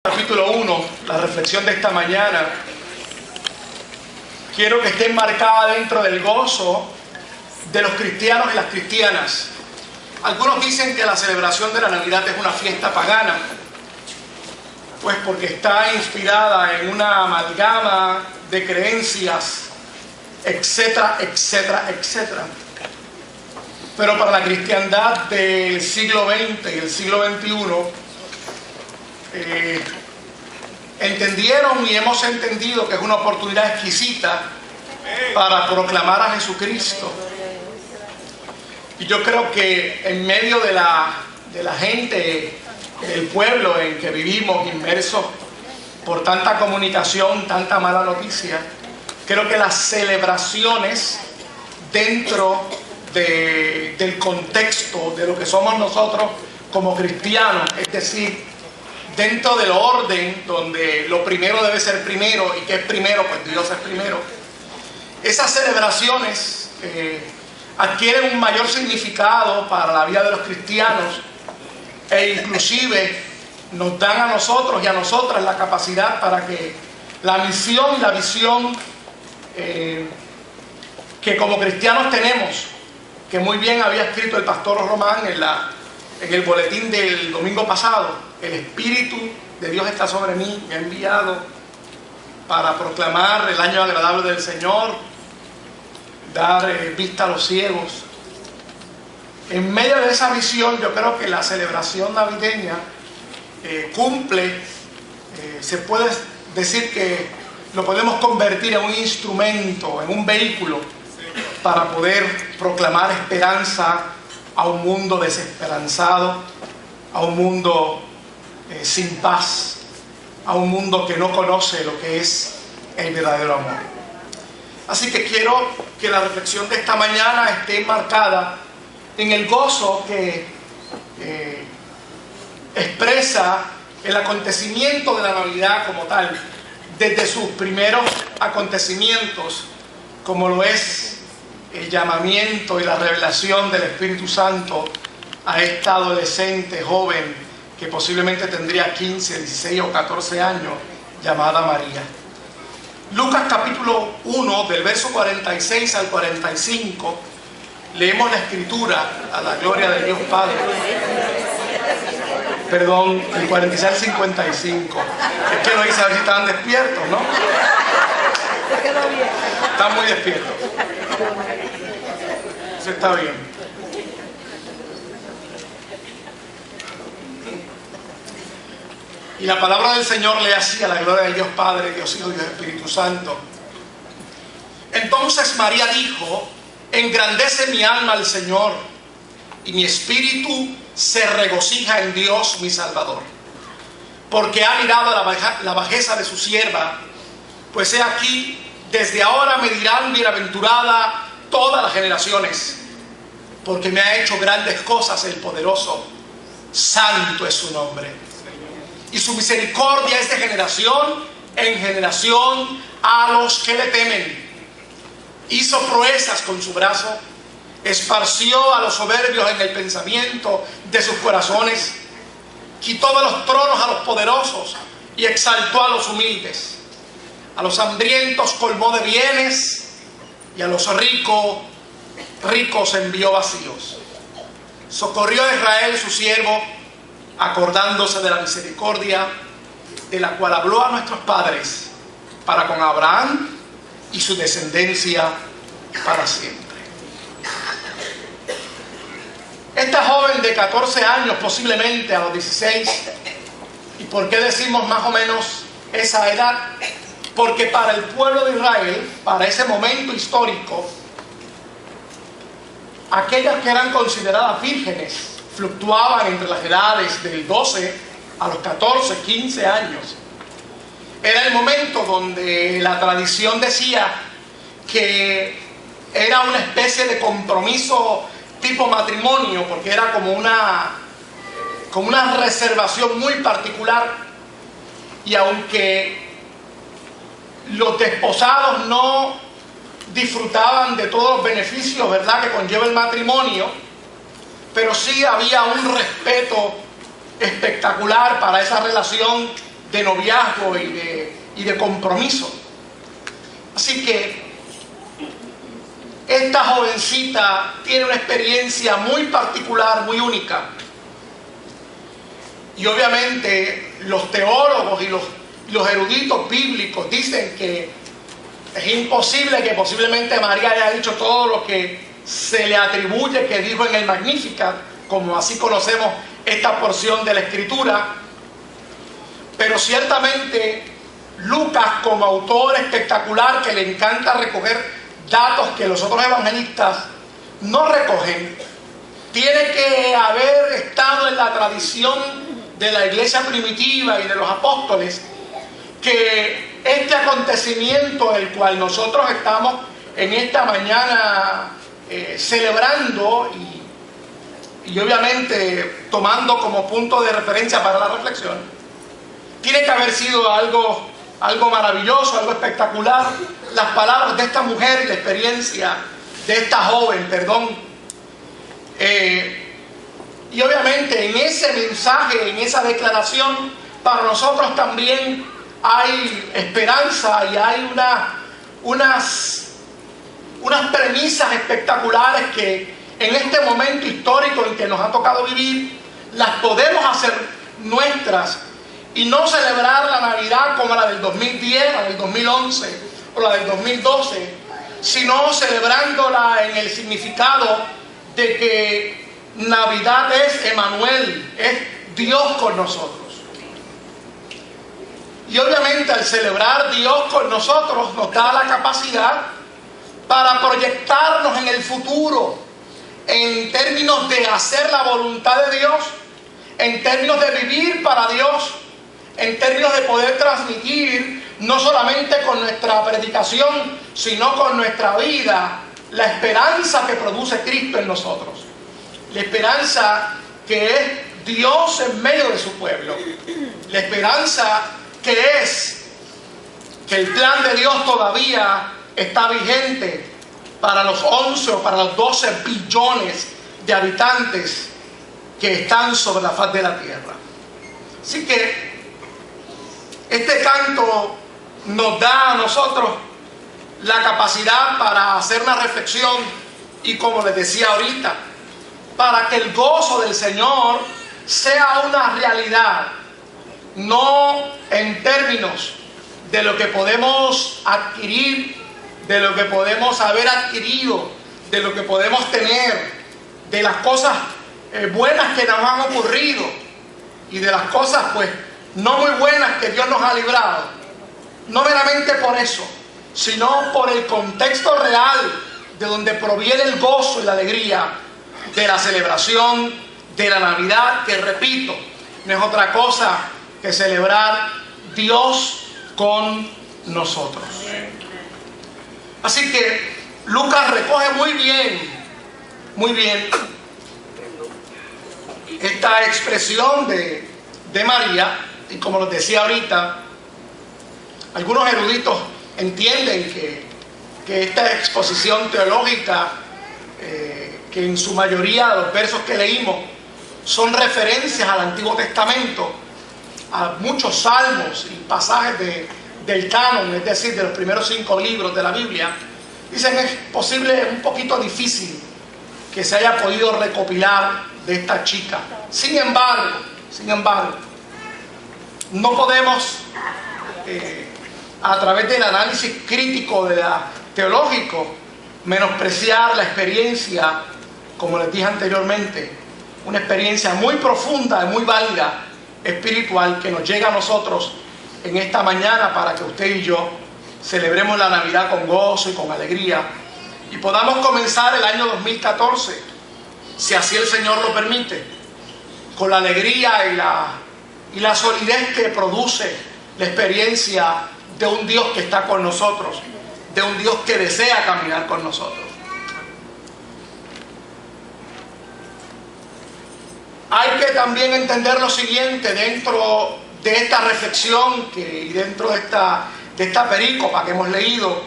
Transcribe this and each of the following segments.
Capítulo 1, la reflexión de esta mañana, quiero que esté enmarcada dentro del gozo de los cristianos y las cristianas. Algunos dicen que la celebración de la Navidad es una fiesta pagana, pues porque está inspirada en una amalgama de creencias, etcétera, etcétera, etcétera. Pero para la cristiandad del siglo XX y el siglo XXI, entendieron y hemos entendido que es una oportunidad exquisita para proclamar a Jesucristo. Y yo creo que en medio de la gente, del pueblo en que vivimos, inmersos por tanta comunicación, tanta mala noticia, creo que las celebraciones dentro del contexto de lo que somos nosotros como cristianos, es decir, dentro del orden donde lo primero debe ser primero, y que es primero, pues Dios es primero, esas celebraciones adquieren un mayor significado para la vida de los cristianos, e inclusive nos dan a nosotros y a nosotras la capacidad para que la misión y la visión que como cristianos tenemos, que muy bien había escrito el pastor Román en el boletín del domingo pasado: el Espíritu de Dios está sobre mí, me ha enviado para proclamar el año agradable del Señor, dar vista a los ciegos. En medio de esa visión, yo creo que la celebración navideña cumple, se puede decir que lo podemos convertir en un instrumento, en un vehículo para poder proclamar esperanza a un mundo desesperanzado, a un mundo sin paz, a un mundo que no conoce lo que es el verdadero amor. Así que quiero que la reflexión de esta mañana esté marcada en el gozo que expresa el acontecimiento de la Navidad como tal, desde sus primeros acontecimientos, como lo es el llamamiento y la revelación del Espíritu Santo a esta adolescente joven que posiblemente tendría 15, 16 o 14 años, llamada María. Lucas capítulo 1, del verso 46 al 45, leemos la escritura a la gloria de Dios Padre. Perdón, el 46 al 55. Es que lo hice a ver si estaban despiertos, ¿no? Están muy despiertos. Eso está bien. Y la palabra del Señor lee así, a la gloria de Dios Padre, Dios Hijo y Dios Espíritu Santo. Entonces María dijo: engrandece mi alma al Señor, y mi espíritu se regocija en Dios mi Salvador, porque ha mirado la bajeza de su sierva. Pues he aquí, desde ahora me dirán bienaventurada todas las generaciones, porque me ha hecho grandes cosas el poderoso. Santo es su nombre, y su misericordia es de generación en generación a los que le temen. Hizo proezas con su brazo, esparció a los soberbios en el pensamiento de sus corazones, quitó de los tronos a los poderosos y exaltó a los humildes. A los hambrientos colmó de bienes, y a los ricos envió vacíos. Socorrió a Israel su siervo, acordándose de la misericordia de la cual habló a nuestros padres, para con Abraham y su descendencia para siempre. Esta joven de 14 años, posiblemente a los 16, ¿y por qué decimos más o menos esa edad? Porque para el pueblo de Israel, para ese momento histórico, aquellas que eran consideradas vírgenes fluctuaban entre las edades del 12 a los 14, 15 años. Era el momento donde la tradición decía que era una especie de compromiso tipo matrimonio, porque era como una reservación muy particular, y aunque los desposados no disfrutaban de todos los beneficios, ¿verdad?, que conlleva el matrimonio, pero sí había un respeto espectacular para esa relación de noviazgo y de compromiso. Así que esta jovencita tiene una experiencia muy particular, muy única. Y obviamente los teólogos y los eruditos bíblicos dicen que es imposible que posiblemente María haya dicho todo lo que se le atribuye que dijo en el Magnificat, como así conocemos esta porción de la Escritura. Pero ciertamente Lucas, como autor espectacular que le encanta recoger datos que los otros evangelistas no recogen, tiene que haber estado en la tradición de la iglesia primitiva y de los apóstoles, que este acontecimiento el cual nosotros estamos en esta mañana celebrando y obviamente tomando como punto de referencia para la reflexión, tiene que haber sido algo maravilloso, algo espectacular. Las palabras de esta mujer y la experiencia de esta joven, y obviamente en ese mensaje, en esa declaración, para nosotros también hay esperanza y hay unas premisas espectaculares que en este momento histórico en que nos ha tocado vivir, las podemos hacer nuestras y no celebrar la Navidad como la del 2010, la del 2011 o la del 2012, sino celebrándola en el significado de que Navidad es Emmanuel, es Dios con nosotros. Y obviamente al celebrar Dios con nosotros nos da la capacidad para proyectarnos en el futuro, en términos de hacer la voluntad de Dios, en términos de vivir para Dios, en términos de poder transmitir no solamente con nuestra predicación, sino con nuestra vida, la esperanza que produce Cristo en nosotros. La esperanza que es Dios en medio de su pueblo. La esperanza que es que el plan de Dios todavía está vigente para los 11 o para los 12 billones de habitantes que están sobre la faz de la tierra. Así que este canto nos da a nosotros la capacidad para hacer una reflexión y, como les decía ahorita, para que el gozo del Señor sea una realidad, no en términos de lo que podemos adquirir, de lo que podemos haber adquirido, de lo que podemos tener, de las cosas buenas que nos han ocurrido y de las cosas pues no muy buenas que Dios nos ha librado. No meramente por eso, sino por el contexto real de donde proviene el gozo y la alegría de la celebración de la Navidad, que repito, no es otra cosa que celebrar Dios con nosotros. Así que Lucas recoge muy bien esta expresión de María, y como les decía ahorita, algunos eruditos entienden que esta exposición teológica, que en su mayoría de los versos que leímos son referencias al Antiguo Testamento, a muchos salmos y pasajes del canon, es decir, de los primeros 5 libros de la Biblia, dicen es posible, un poquito difícil que se haya podido recopilar de esta chica. Sin embargo, no podemos a través del análisis crítico teológico menospreciar la experiencia, como les dije anteriormente, una experiencia muy profunda y muy válida espiritual que nos llega a nosotros en esta mañana para que usted y yo celebremos la Navidad con gozo y con alegría y podamos comenzar el año 2014, si así el Señor lo permite, con la alegría y la solidez que produce la experiencia de un Dios que está con nosotros, de un Dios que desea caminar con nosotros. Hay que también entender lo siguiente dentro de esta reflexión y dentro de esta perícopa que hemos leído,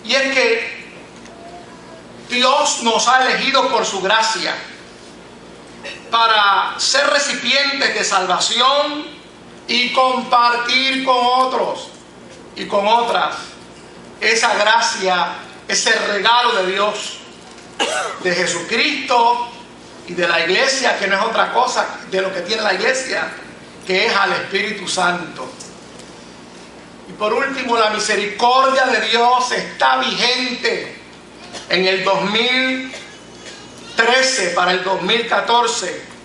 y es que Dios nos ha elegido por su gracia para ser recipientes de salvación y compartir con otros y con otras esa gracia, ese regalo de Dios, de Jesucristo y de la iglesia, que no es otra cosa de lo que tiene la iglesia, que es al Espíritu Santo. Y por último, la misericordia de Dios está vigente en el 2013 para el 2014.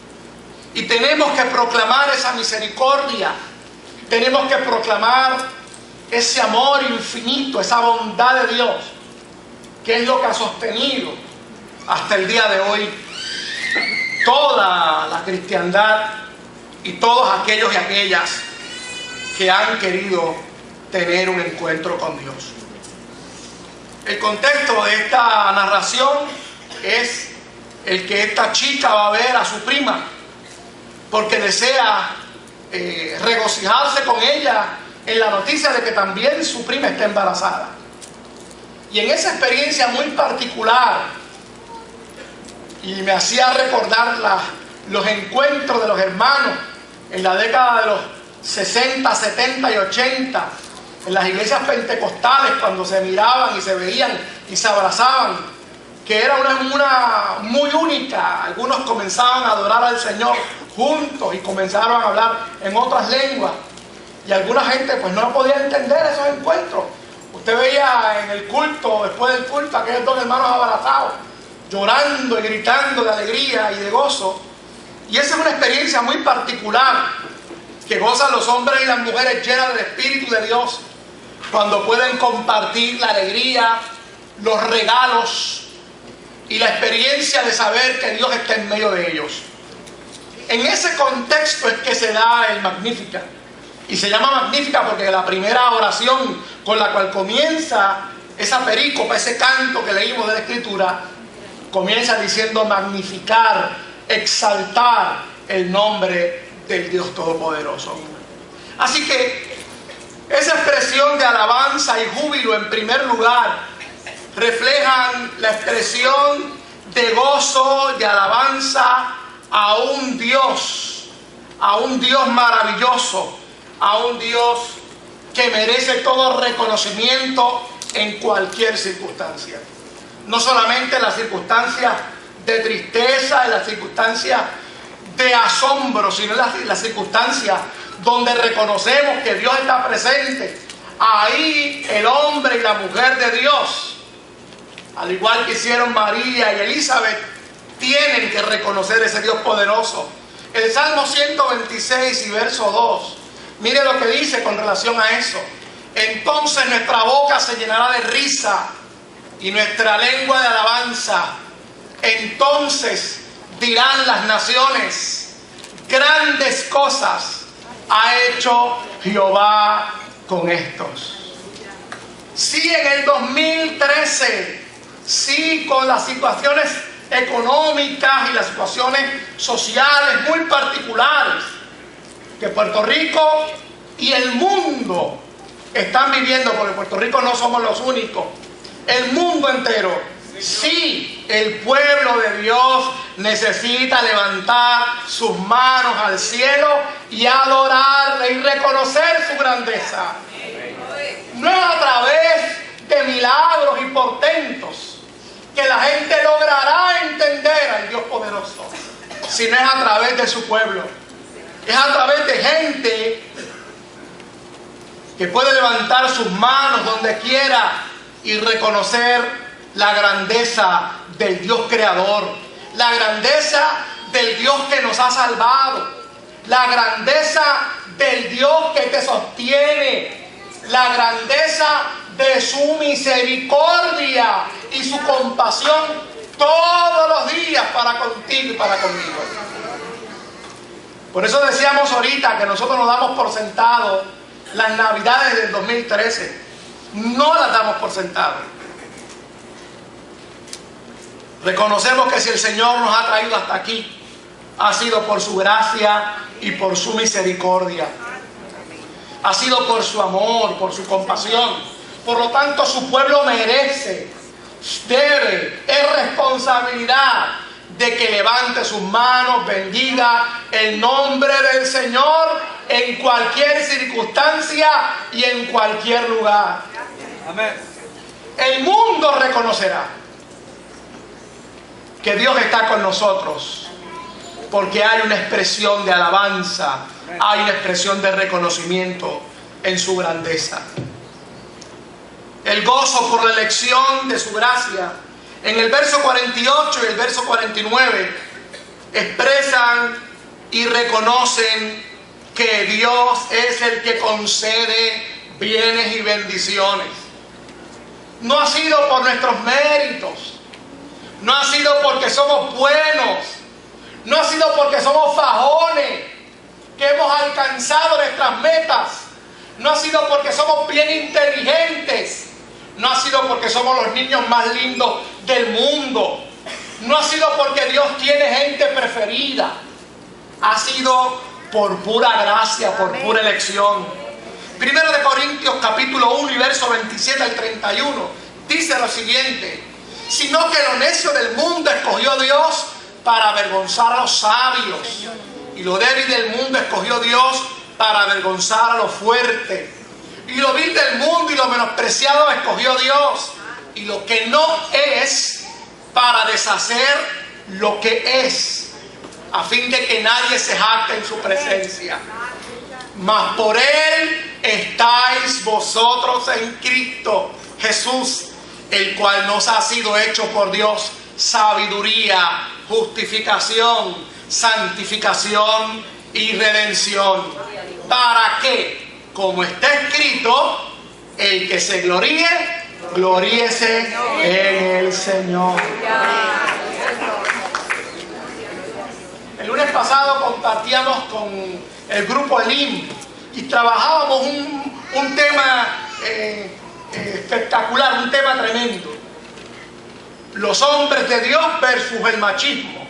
Y tenemos que proclamar esa misericordia. Tenemos que proclamar ese amor infinito, esa bondad de Dios, que es lo que ha sostenido hasta el día de hoy toda la cristiandad y todos aquellos y aquellas que han querido tener un encuentro con Dios. El contexto de esta narración es el que esta chica va a ver a su prima porque desea regocijarse con ella en la noticia de que también su prima está embarazada. Y en esa experiencia muy particular, y me hacía recordar los encuentros de los hermanos en la década de los 60, 70 y 80, en las iglesias pentecostales, cuando se miraban y se veían y se abrazaban, que era una muy única. Algunos comenzaban a adorar al Señor juntos y comenzaron a hablar en otras lenguas, y alguna gente pues no podía entender esos encuentros. Usted veía en el culto, después del culto, aquellos dos hermanos abrazados, llorando y gritando de alegría y de gozo. Y esa es una experiencia muy particular que gozan los hombres y las mujeres llenas del Espíritu de Dios cuando pueden compartir la alegría, los regalos y la experiencia de saber que Dios está en medio de ellos. En ese contexto es que se da el Magnífica. Y se llama Magnífica porque la primera oración con la cual comienza esa perícopa, ese canto que leímos de la Escritura, comienza diciendo magnificar, exaltar el nombre del Dios Todopoderoso. Así que esa expresión de alabanza y júbilo en primer lugar reflejan la expresión de gozo, de alabanza a un Dios maravilloso, a un Dios que merece todo reconocimiento en cualquier circunstancia. No solamente en las circunstancias de tristeza, en las circunstancias de asombro, sino en las circunstancias donde reconocemos que Dios está presente. Ahí el hombre y la mujer de Dios, al igual que hicieron María y Elizabeth, tienen que reconocer ese Dios poderoso. El Salmo 126 y verso 2, mire lo que dice con relación a eso. Entonces nuestra boca se llenará de risa y nuestra lengua de alabanza. Entonces dirán las naciones, grandes cosas ha hecho Jehová con estos. Sí, en el 2013, sí, con las situaciones económicas y las situaciones sociales muy particulares que Puerto Rico y el mundo están viviendo, porque Puerto Rico no somos los únicos, el mundo entero. Sí, el pueblo de Dios necesita levantar sus manos al cielo y adorarle y reconocer su grandeza. No es a través de milagros y portentos que la gente logrará entender al Dios poderoso, sino es a través de su pueblo. Es a través de gente que puede levantar sus manos donde quiera y reconocer la grandeza del Dios creador, la grandeza del Dios que nos ha salvado, la grandeza del Dios que te sostiene, la grandeza de su misericordia y su compasión todos los días para contigo y para conmigo. Por eso decíamos ahorita que nosotros nos damos por sentado las Navidades del 2013. No las damos por sentado. Reconocemos que si el Señor nos ha traído hasta aquí, ha sido por su gracia y por su misericordia. Ha sido por su amor, por su compasión. Por lo tanto, su pueblo merece, debe, es responsabilidad de que levante sus manos, bendiga el nombre del Señor en cualquier circunstancia y en cualquier lugar. Amén. El mundo reconocerá que Dios está con nosotros, porque hay una expresión de alabanza, hay una expresión de reconocimiento en su grandeza. El gozo por la elección de su gracia. En el verso 48 y el verso 49 expresan y reconocen que Dios es el que concede bienes y bendiciones. No ha sido por nuestros méritos, no ha sido porque somos buenos, no ha sido porque somos fajones que hemos alcanzado nuestras metas, no ha sido porque somos bien inteligentes, no ha sido porque somos los niños más lindos del mundo, no ha sido porque Dios tiene gente preferida, ha sido por pura gracia, por pura elección. Primero de Corintios capítulo 1 y verso 27 al 31 dice lo siguiente: sino que lo necio del mundo escogió Dios para avergonzar a los sabios, y lo débil del mundo escogió Dios para avergonzar a los fuertes, y lo vil del mundo y lo menospreciado escogió Dios, y lo que no es, para deshacer lo que es, a fin de que nadie se jacte en su presencia. Mas por Él estáis vosotros en Cristo Jesús, el cual nos ha sido hecho por Dios sabiduría, justificación, santificación y redención, para que, como está escrito, el que se gloríe, gloríese en el Señor. El lunes pasado compartíamos con el grupo Elim y trabajábamos un tema espectacular, un tema tremendo: los hombres de Dios versus el machismo.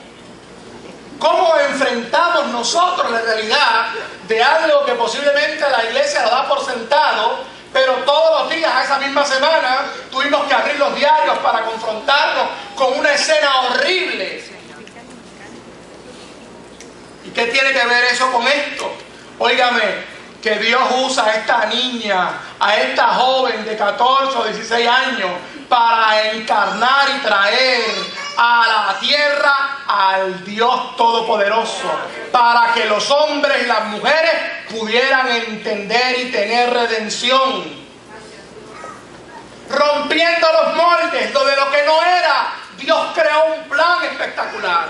¿Cómo enfrentamos nosotros la realidad de algo que posiblemente la iglesia lo da por sentado, pero todos los días a esa misma semana tuvimos que abrir los diarios para confrontarnos con una escena horrible? ¿Y qué tiene que ver eso con esto? Óigame, que Dios usa a esta niña, a esta joven de 14 o 16 años para encarnar y traer a la tierra al Dios Todopoderoso, para que los hombres y las mujeres pudieran entender y tener redención, rompiendo los moldes. Lo de lo que no era, Dios creó un plan espectacular,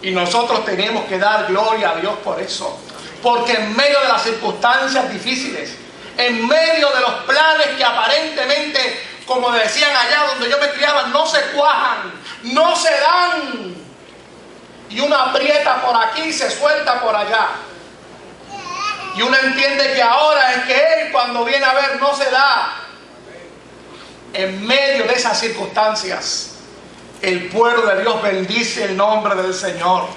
y nosotros tenemos que dar gloria a Dios por eso, porque en medio de las circunstancias difíciles, en medio de los planes que aparentemente, como decían allá donde yo me criaba, no se cuajan, no se dan, y uno aprieta por aquí y se suelta por allá, y uno entiende que ahora es que Él, cuando viene a ver, no se da. En medio de esas circunstancias, el pueblo de Dios bendice el nombre del Señor,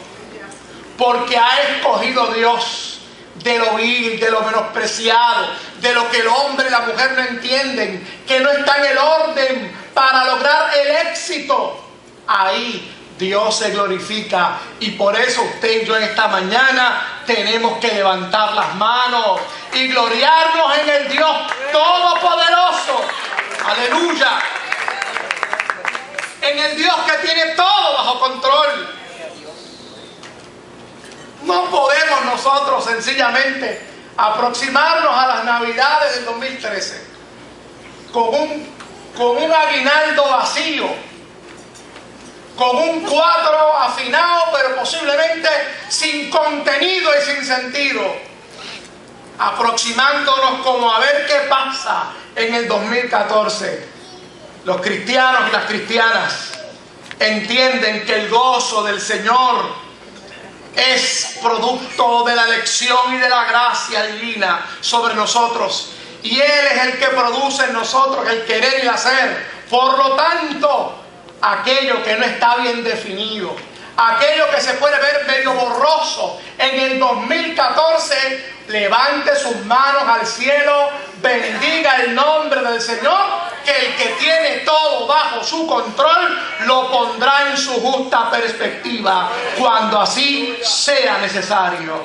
porque ha escogido Dios de lo vil, de lo menospreciado, de lo que el hombre y la mujer no entienden, que no está en el orden para lograr el éxito. Ahí Dios se glorifica, y por eso usted y yo en esta mañana tenemos que levantar las manos y gloriarnos en el Dios Todopoderoso. Aleluya. En el Dios que tiene todo bajo control. No podemos nosotros sencillamente aproximarnos a las Navidades del 2013 con un aguinaldo vacío, con un cuatro afinado, pero posiblemente sin contenido y sin sentido, aproximándonos como a ver qué pasa en el 2014. Los cristianos y las cristianas entienden que el gozo del Señor es producto de la elección y de la gracia divina sobre nosotros, y Él es el que produce en nosotros el querer y el hacer. Por lo tanto, aquello que no está bien definido, aquello que se puede ver medio borroso en el 2014, levante sus manos al cielo, bendiga el nombre del Señor, que el que tiene todo bajo su control lo pondrá en su justa perspectiva cuando así sea necesario.